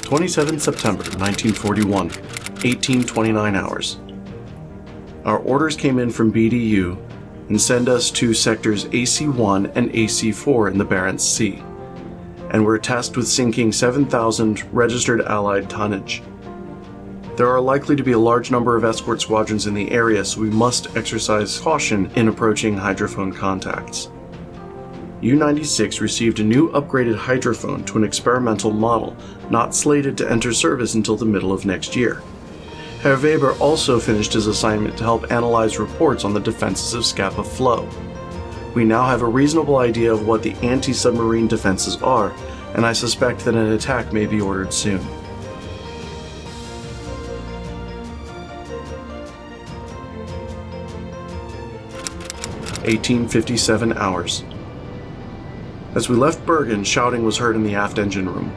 27 September 1941, 18:29 hours. Our orders came in from BDU and send us to sectors AC-1 and AC-4 in the Barents Sea, and we're tasked with sinking 7,000 registered Allied tonnage. There are likely to be a large number of escort squadrons in the area, so we must exercise caution in approaching hydrophone contacts. U-96 received a new upgraded hydrophone to an experimental model, not slated to enter service until the middle of next year. Herr Weber also finished his assignment to help analyze reports on the defenses of Scapa Flow. We now have a reasonable idea of what the anti-submarine defenses are, and I suspect that an attack may be ordered soon. (1857 hours). As we left Bergen, shouting was heard in the aft engine room.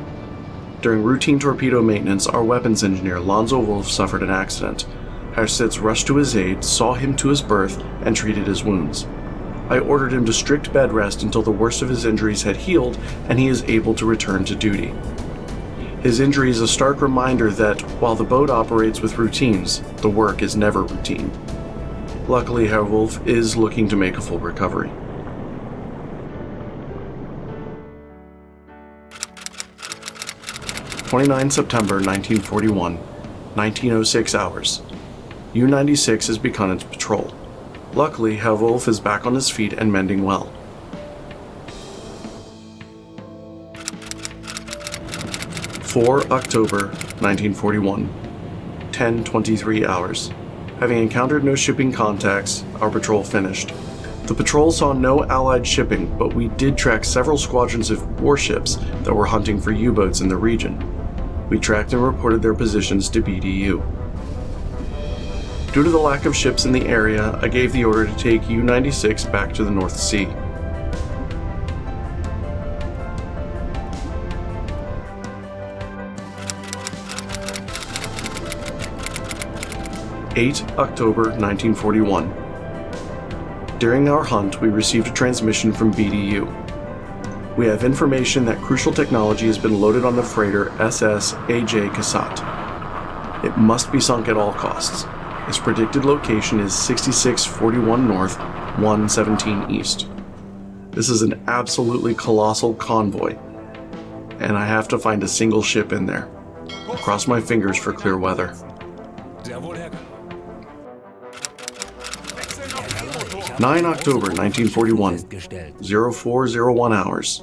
During routine torpedo maintenance, our weapons engineer, Lonzo Wolf, suffered an accident. Herr Sitz rushed to his aid, saw him to his berth, and treated his wounds. I ordered him to strict bed rest until the worst of his injuries had healed and he is able to return to duty. His injury is a stark reminder that, while the boat operates with routines, the work is never routine. Luckily, Herr Wolf is looking to make a full recovery. (29 September 1941, 19:06 hours). U-96 has begun its patrol. Luckily, Herr Wolf is back on his feet and mending well. (4 October 1941, 10:23 hours). Having encountered no shipping contacts, our patrol finished. The patrol saw no Allied shipping, but we did track several squadrons of warships that were hunting for U-boats in the region. We tracked and reported their positions to BDU. Due to the lack of ships in the area, I gave the order to take U-96 back to the North Sea. (8 October 1941). During our hunt, we received a transmission from BDU. We have information that crucial technology has been loaded on the freighter SS A.J. Cassatt. It must be sunk at all costs. Its predicted location is 6641 North, 117 East. This is an absolutely colossal convoy, and I have to find a single ship in there. Cross my fingers for clear weather. (9 October 1941, 0401 hours).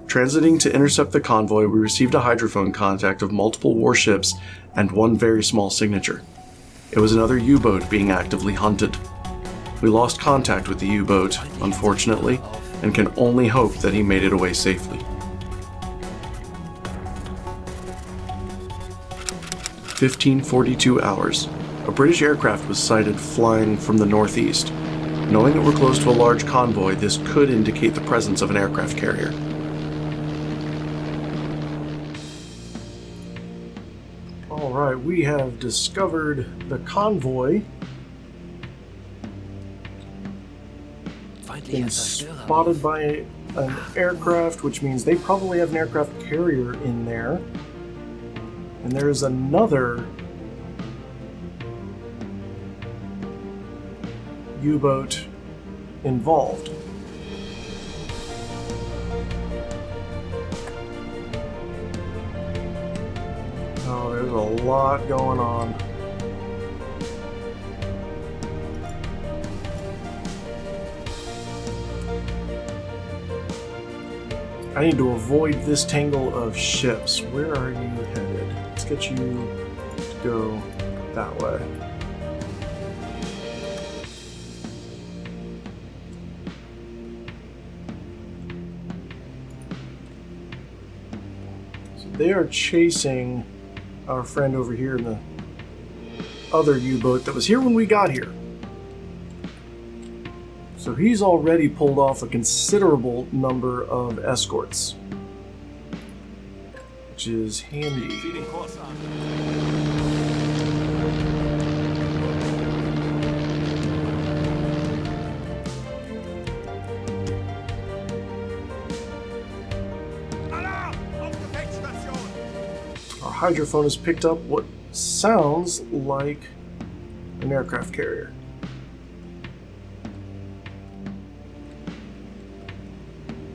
Transiting to intercept the convoy, we received a hydrophone contact of multiple warships and one very small signature. It was another U-boat being actively hunted. We lost contact with the U-boat, unfortunately, and can only hope that he made it away safely. 1542 hours. A British aircraft was sighted flying from the northeast. Knowing that we're close to a large convoy, this could indicate the presence of an aircraft carrier. Alright, we have discovered the convoy. Been spotted by an aircraft, which means they probably have an aircraft carrier in there. And there's another U-boat involved. Oh, there's a lot going on. I need to avoid this tangle of ships. Where are you headed? Let's get you to go that way. They are chasing our friend over here in the other U-boat that was here when we got here. So he's already pulled off a considerable number of escorts, which is handy. hydrophone has picked up what sounds like an aircraft carrier.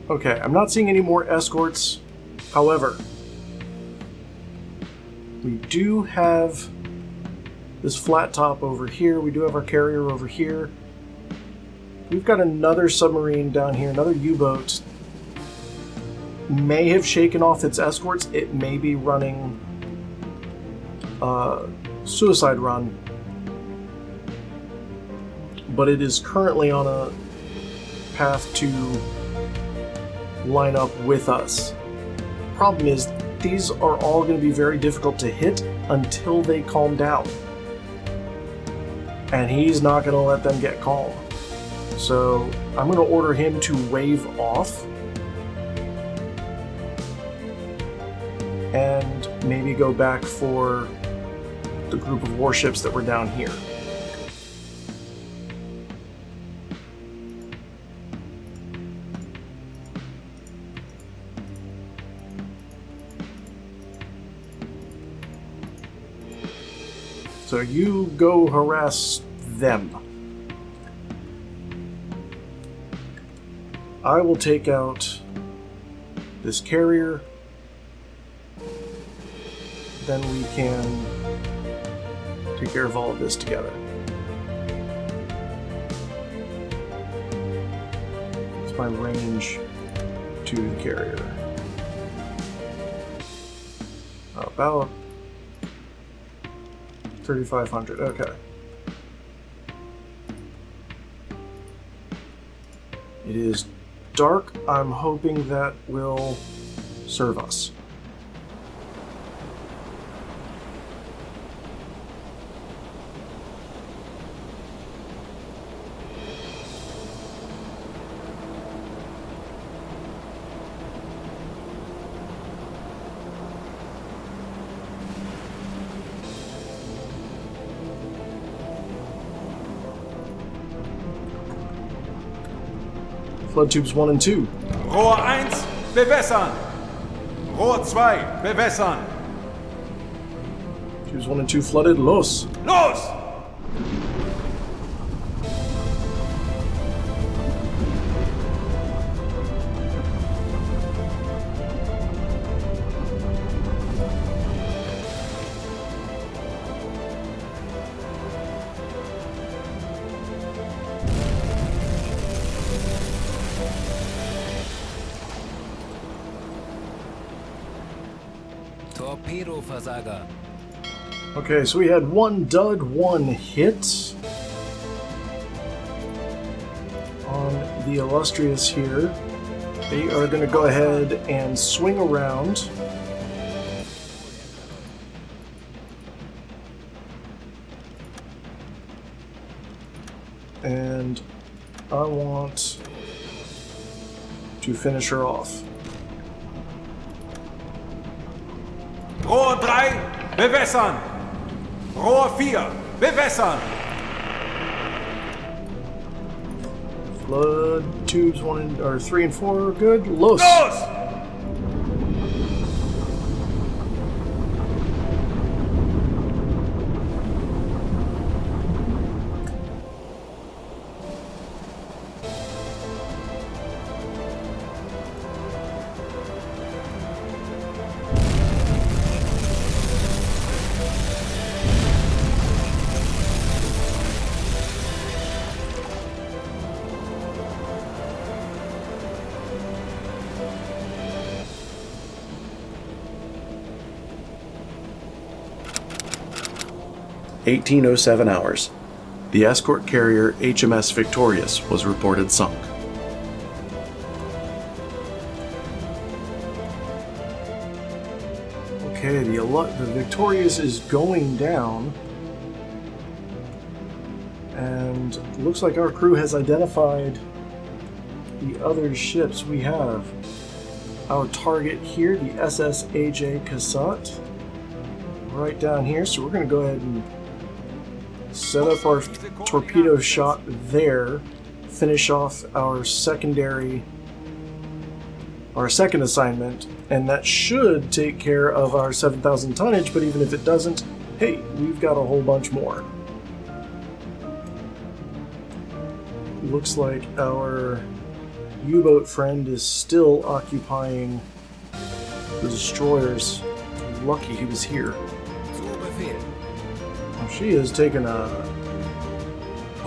Okay, I'm not seeing any more escorts. However, we do have this flat top over here. We do have our carrier over here. We've got another submarine down here, another U-boat. May have shaken off its escorts. It may be running suicide run, but it is currently on a path to line up with us. Problem is, these are all going to be very difficult to hit until they calm down, and he's not going to let them get calm. So I'm going to order him to wave off and maybe go back for the group of warships that were down here. So you go harass them. I will take out this carrier. Then we can take care of all of this together. It's my range to the carrier. About 3,500, okay. It is dark. I'm hoping that will serve us. Flood tubes 1 and 2. Rohr 1, bewässern! Rohr 2, bewässern! Tubes 1 and 2 flooded. Los! Los! Torpedo-Versager. Okay, so we had 1 dud, 1 hit on the Illustrious here. They are going to go ahead and swing around. And I want to finish her off. Rohr 3, bewässern! Rohr 4, bewässern! Flood tubes 3 and 4 are good. Los! Los! (1807 hours). The escort carrier HMS Victorious was reported sunk. Okay, the Victorious is going down, and looks like our crew has identified the other ships. We have our target here, the SS AJ Cassatt, right down here. So we're going to go ahead and set up our torpedo shot there, finish off our secondary our second assignment, and that should take care of our 7,000 tonnage, but even if it doesn't, hey, we've got a whole bunch more. Looks like our U-boat friend is still occupying the destroyers. Lucky he was here. Well, she has taken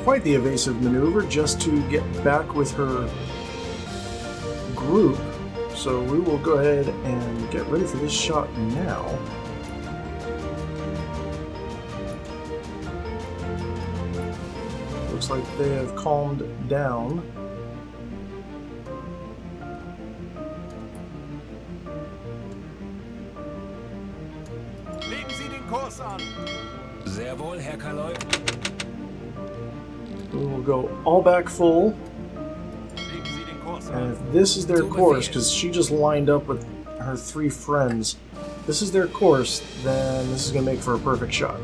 quite the evasive maneuver just to get back with her group. So we will go ahead and get ready for this shot now. Looks like they have calmed down. Legen Sie den Kurs an. Sehr wohl, Herr Kaloi. We will go all back full. Legen Sie den Kurs And an. if this is their course, because she just lined up with her 3 friends, this is their course, then this is going to make for a perfect shot.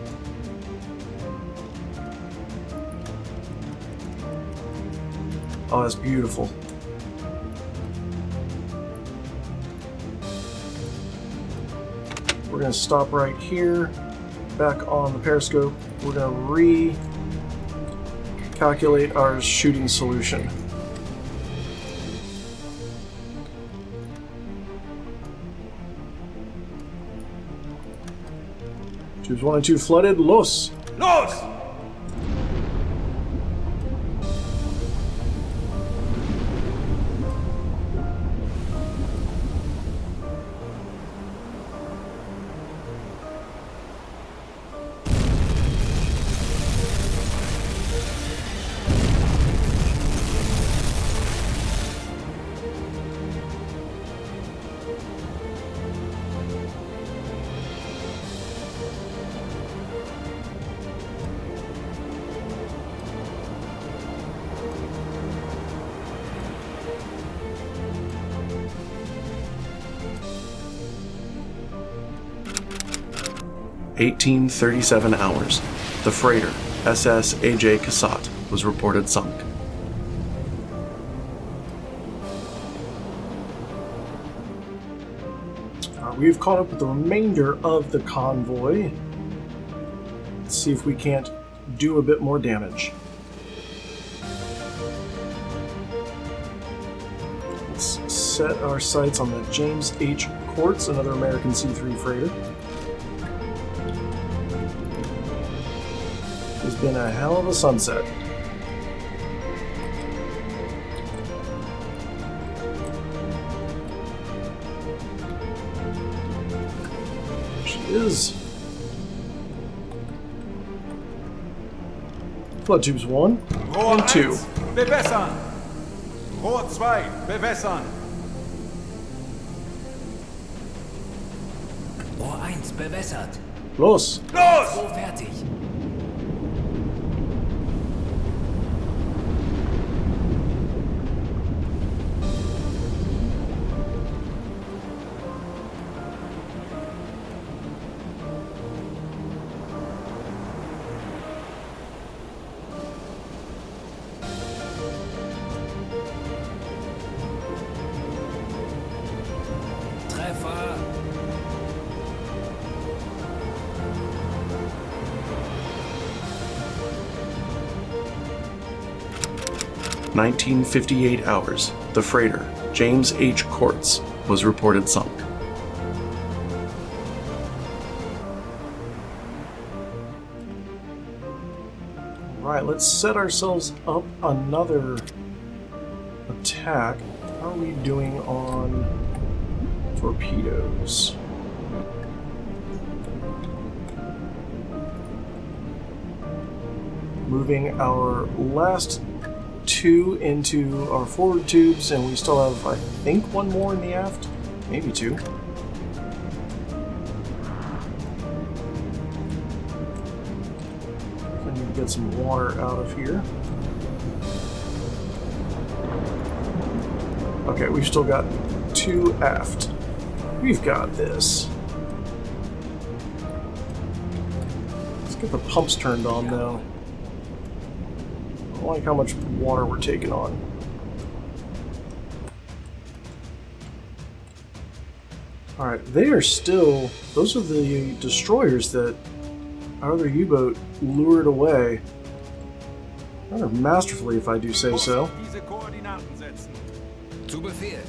Oh, that's beautiful. We're going to stop right here, back on the periscope. We're going to recalculate our shooting solution. Tubes 1 and 2 flooded. Los! Los! (1837 hours). The freighter SS AJ Cassatt was reported sunk. We've caught up with the remainder of the convoy. Let's see if we can't do a bit more damage. Let's set our sights on the James H. Quartz, another American C-3 freighter. It's been a hell of a sunset. There she is. Flood tubes 1 Rohr and 2. 1, bewässern. Rohr 2, bewässern. Rohr 1 bewässert. Los! Los! So fertig. Treffer. 1958 hours. The freighter James H. Quartz was reported sunk. Alright, let's set ourselves up another attack. How are we doing on torpedoes? Moving our last 2 into our forward tubes, and we still have, I think, 1 more in the aft. Maybe 2. I need to get some water out of here. Okay, we've still got 2 aft. We've got this. Let's get the pumps turned on, though. I don't like how much water we're taking on. Alright, they are still... Those are the destroyers that our other U-boat lured away. Rather masterfully, if I do say Kurs so. auf diese Koordinaten setzen. Zu Befehl.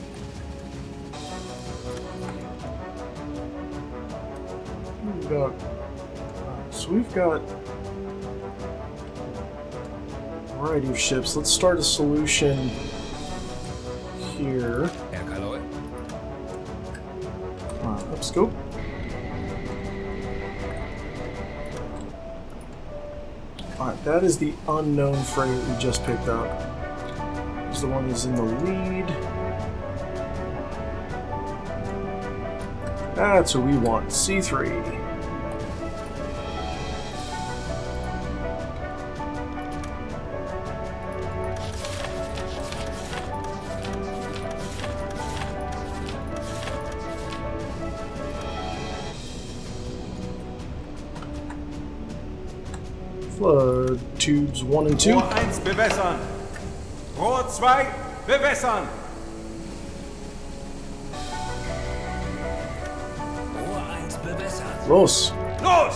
We've got... so we've got... a variety of ships. Let's start a solution here. Herr Kaloi. Up scope. Alright, that is the unknown frame we just picked up. It's the one that's in the lead. That's what we want, C3. Flood tubes 1 and 2. Rohr 1 bewässern. Rohr 2 bewässern. Rohr 1 bewässert. Los! Los!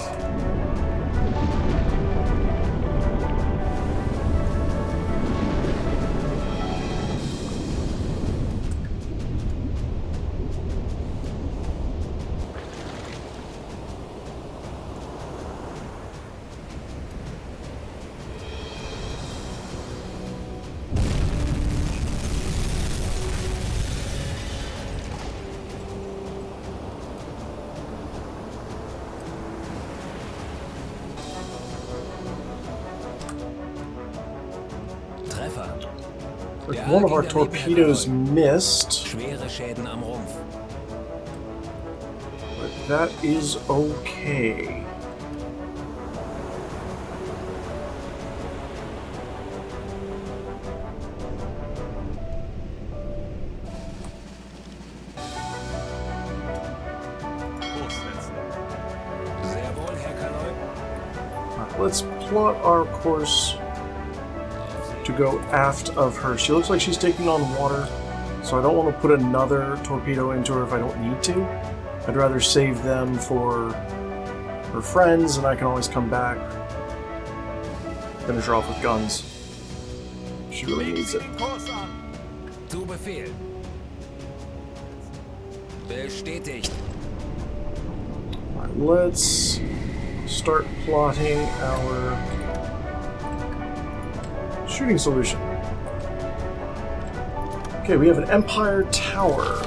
Treffer. Der One of our Agent torpedoes daneben, Herr missed, Kaloi. Schwere Schäden am Rumpf. but that is okay. Kurs setzen. Sehr wohl, Herr Kaloi. Alright, let's plot our course to go aft of her. She looks like she's taking on water, so I don't want to put another torpedo into her if I don't need to. I'd rather save them for her friends, and I can always come back, finish her off with guns. She really Legen needs Sie it. den Kurs an. Zu Befehl. Bestätigt. Alright, let's start plotting our shooting solution. Okay, we have an Empire Tower.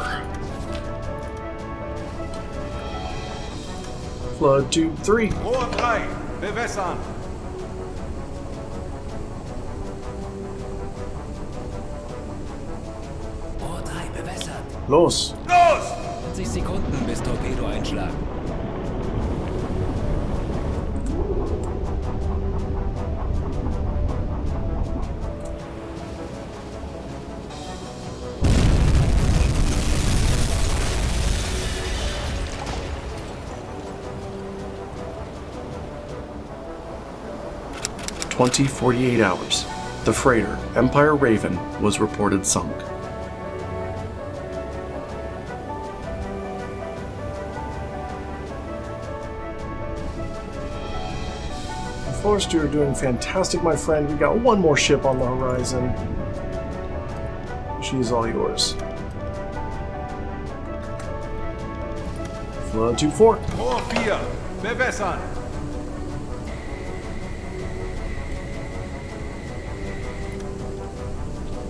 Flood tube 3. Rohr 3 bewässern. Rohr 3 bewässert. Los! Los! 20 Sekunden bis Torpedoeinschlag. (20:48 hours). The freighter, Empire Raven, was reported sunk. Forrest, you're doing fantastic, my friend. We got one more ship on the horizon. She's all yours. Flood tube 4. Rohr 4 bewässern.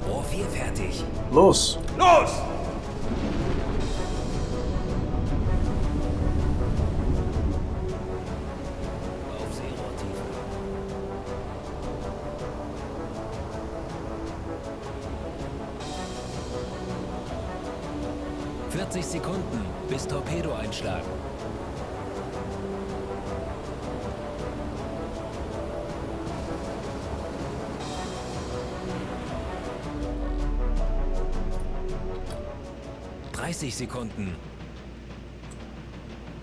Rohr 4 fertig. Los! Los! Auf Seerohrtiefe. ...40 Sekunden bis Torpedoeinschlag. Sekunden.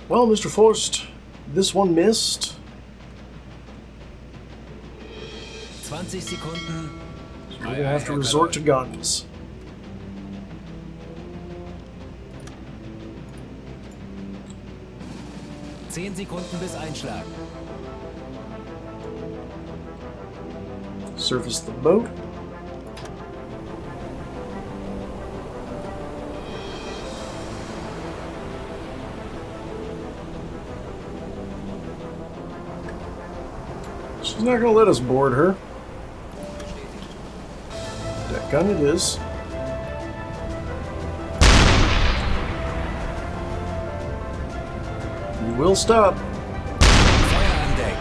Well, Mr. Forrest, this one missed. 20 Sekunden. We're gonna have to resort to guns. 10 Sekunden bis Einschlag. Surface the boat. She's not gonna let us board her. Deck gun it is. You will stop. Feuer an Deck.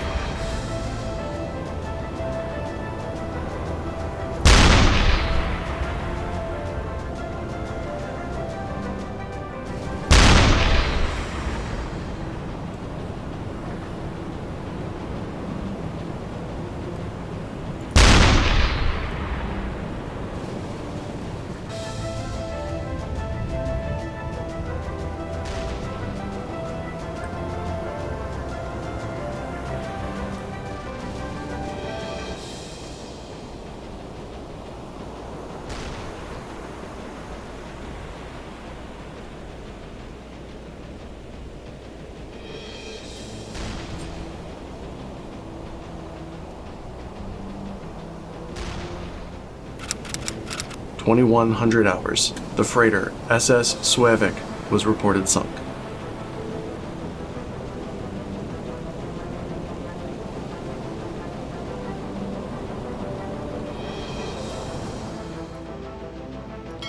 hours. The freighter SS Suevik was reported sunk.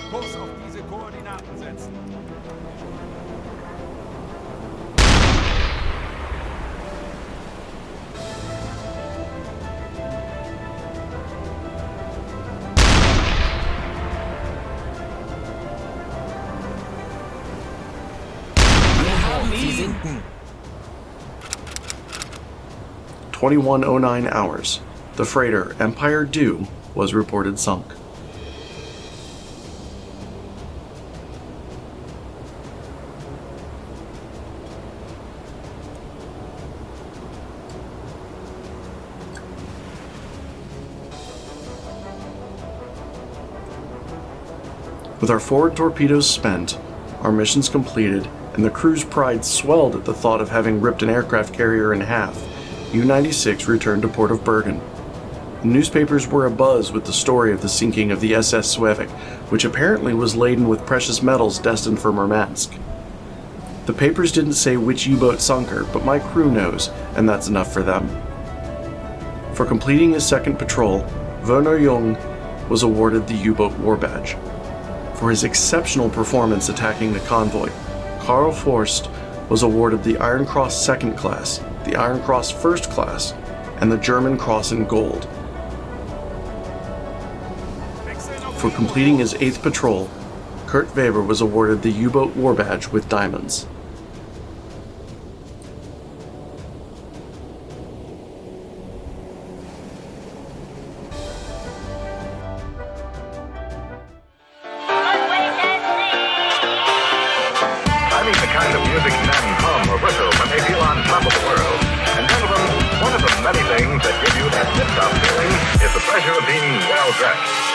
Kurs auf diese Koordinaten setzen. Sie sinken. 2109 hours. The freighter Empire Dew was reported sunk. With our forward torpedoes spent, our missions completed, and the crew's pride swelled at the thought of having ripped an aircraft carrier in half, U-96 returned to Port of Bergen. The newspapers were abuzz with the story of the sinking of the SS Suevik, which apparently was laden with precious metals destined for Murmansk. The papers didn't say which U-boat sunk her, but my crew knows, and that's enough for them. For completing his second patrol, Werner Jung was awarded the U-boat War Badge. For his exceptional performance attacking the convoy, Karl Forst was awarded the Iron Cross Second Class, the Iron Cross First Class, and the German Cross in Gold. For completing his 8th patrol, Kurt Weber was awarded the U-boat War Badge with diamonds. I mean the kind of music men hum or whistle when they feel on top of the world. And gentlemen, one of the many things that give you that tip-top feeling is the pleasure of being well dressed.